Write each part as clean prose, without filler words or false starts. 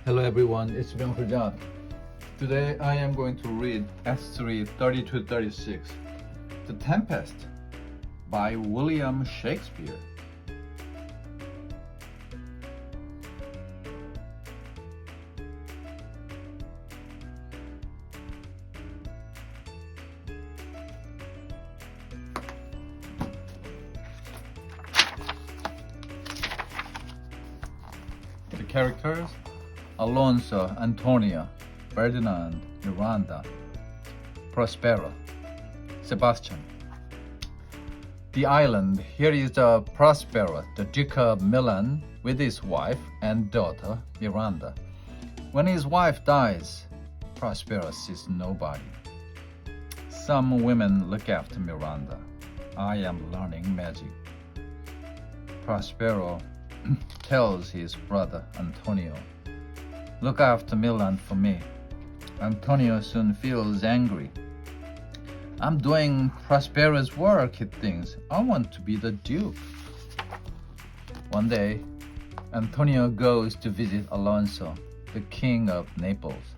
Hello everyone, it's Byung-Jan. Today I am going to read S3 30-36, The Tempest by William Shakespeare. The characters: Alonso, Antonio, Ferdinand, Miranda, Prospero, Sebastian. The island. Here is the Prospero, the Duke of Milan, with his wife and daughter, Miranda. When his wife dies, Prospero sees nobody. Some women look after Miranda. I am learning magic. Prospero tells his brother Antonio, "Look after Milan for me." Antonio soon feels angry. "I'm doing Prospero's work," he thinks. "I want to be the Duke." One day, Antonio goes to visit Alonso, the king of Naples.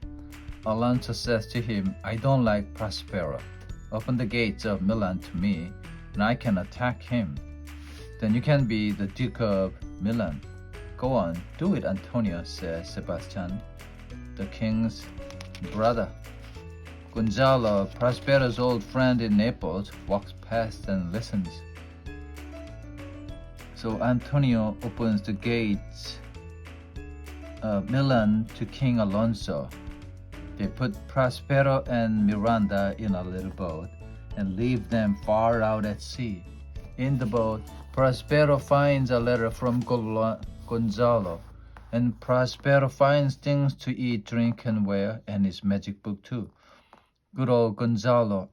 Alonso says to him, "I don't like Prospero. Open the gates of Milan to me, and I can attack him. Then you can be the Duke of Milan." "Go on, do it, Antonio," says Sebastian, the king's brother. Gonzalo, Prospero's old friend in Naples, walks past and listens. So Antonio opens the gates of Milan to King Alonso. They put Prospero and Miranda in a little boat and leave them far out at sea. In the boat, Prospero finds a letter from Gonzalo, and Prospero finds things to eat, drink, and wear, and his magic book too. Good old Gonzalo,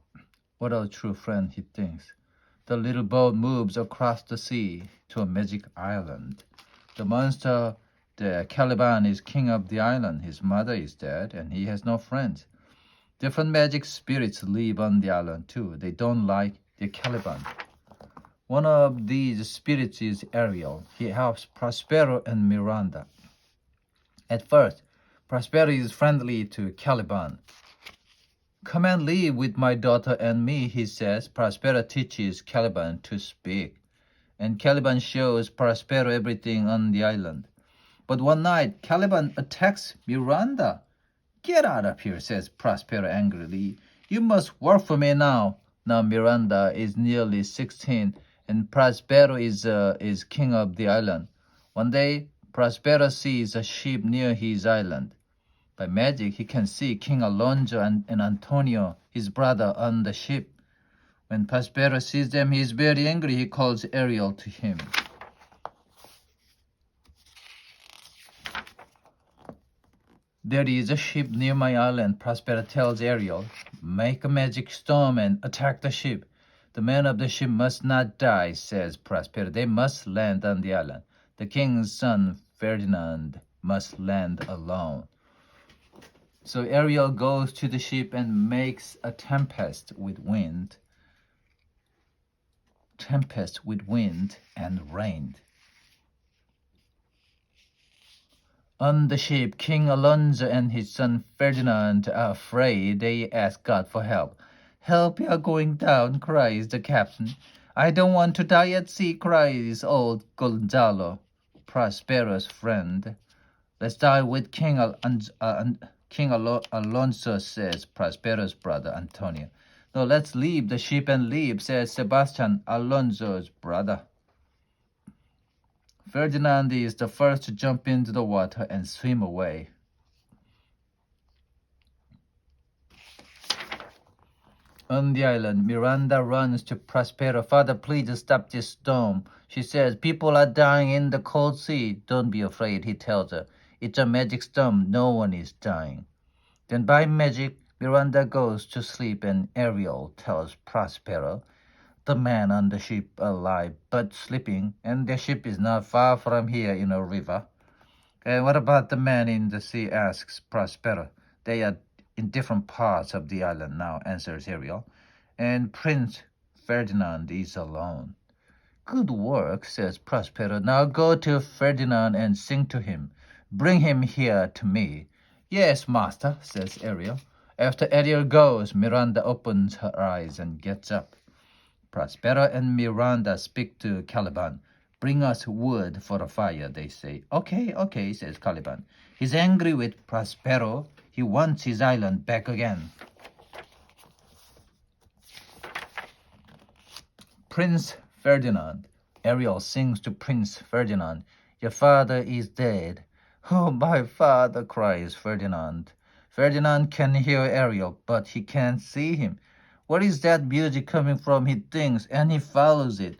what a true friend, he thinks. The little boat moves across the sea to a magic island. The monster, the Caliban, is king of the island. His mother is dead, and he has no friends. Different magic spirits live on the island too. They don't like the Caliban. One of these spirits is Ariel. He helps Prospero and Miranda. At first, Prospero is friendly to Caliban. "Come and live with my daughter and me," he says. Prospero teaches Caliban to speak, and Caliban shows Prospero everything on the island. But one night, Caliban attacks Miranda. "Get out of here," says Prospero angrily. "You must work for me now." Now Miranda is nearly 16, and Prospero is king of the island. One day, Prospero sees a ship near his island. By magic, he can see King Alonso and Antonio, his brother, on the ship. When Prospero sees them, he is very angry. He calls Ariel to him. "There is a ship near my island," Prospero tells Ariel. "Make a magic storm and attack the ship. The men of the ship must not die," says Prospero. "They must land on the island. The king's son, Ferdinand, must land alone." So Ariel goes to the ship and makes a tempest with wind and rain. On the ship, King Alonso and his son Ferdinand are afraid. They ask God for help. "Help, we are going down," cries the captain. "I don't want to die at sea," cries old Gonzalo, Prospero's friend. "Let's die with Alonso," says Prospero's brother Antonio. "No, let's leave the ship and leave," says Sebastian, Alonso's brother. Ferdinand is the first to jump into the water and swim away. On the island, Miranda runs to Prospero. "Father, please stop this storm," she says. "People are dying in the cold sea." "Don't be afraid," he tells her. "It's a magic storm. No one is dying." Then by magic, Miranda goes to sleep, and Ariel tells Prospero, "The man on the ship alive but sleeping, and the ship is not far from here in a river." "And what about the man in the sea?" asks Prospero. "They are in different parts of the island now," answers Ariel. "And Prince Ferdinand is alone." "Good work," says Prospero. "Now go to Ferdinand and sing to him. Bring him here to me. Yes, master, says Ariel. After Ariel goes, Miranda opens her eyes and gets up. Prospero and Miranda speak to Caliban. Bring us wood for a fire, they say. Okay, says Caliban. He's angry with Prospero. He wants his island back again. Prince Ferdinand. Ariel sings to Prince Ferdinand. Your father is dead. Oh, my father, cries Ferdinand. Ferdinand can hear Ariel, but he can't see him. What is that music coming from? He thinks, and he follows it,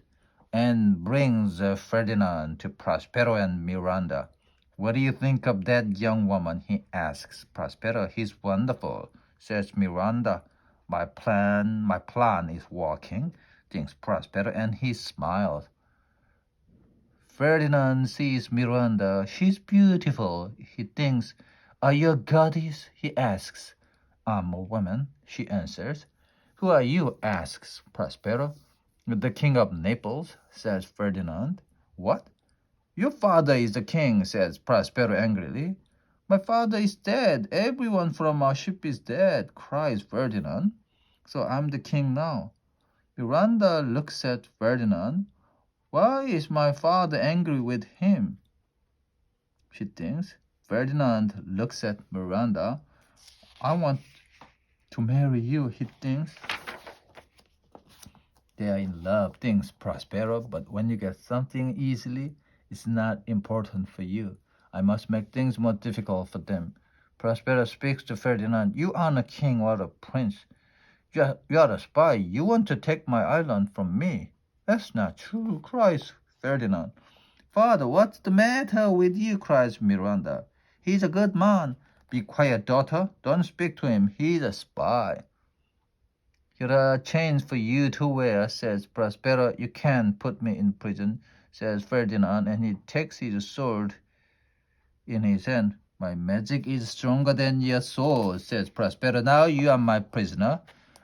and brings Ferdinand to Prospero and Miranda. What do you think of that young woman? He asks Prospero. He's wonderful, says Miranda. My plan is working, thinks Prospero, and he smiles. Ferdinand sees Miranda. She's beautiful, he thinks. Are you a goddess? He asks. I'm a woman, she answers. Who are you? Asks Prospero. The king of Naples, says Ferdinand. What? Your father is the king, says Prospero angrily. My father is dead. Everyone from our ship is dead, cries Ferdinand. So I'm the king now. Miranda looks at Ferdinand. Why is my father angry with him? She thinks. Ferdinand looks at Miranda. I want to marry you, he thinks. They are in love, thinks Prospero, but when you get something easily, it's not important for you. I must make things more difficult for them. Prospero speaks to Ferdinand. You aren't a king or a prince. You are a spy. You want to take my island from me. That's not true, cries Ferdinand. Father, what's the matter with you? Cries Miranda. He's a good man. Be quiet, daughter. Don't speak to him. He's a spy. Here are chains for you to wear, says Prospero. You can't put me in prison, says Ferdinand, and he takes his sword in his hand. My magic is stronger than your sword, says Prospero. Now you are my prisoner.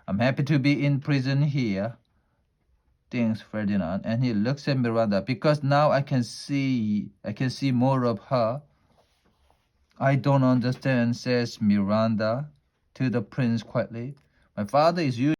I'm happy to be in prison here, thinks Ferdinand, and he looks at Miranda. Because now I can see more of her. I don't understand, says Miranda to the prince quietly. My father is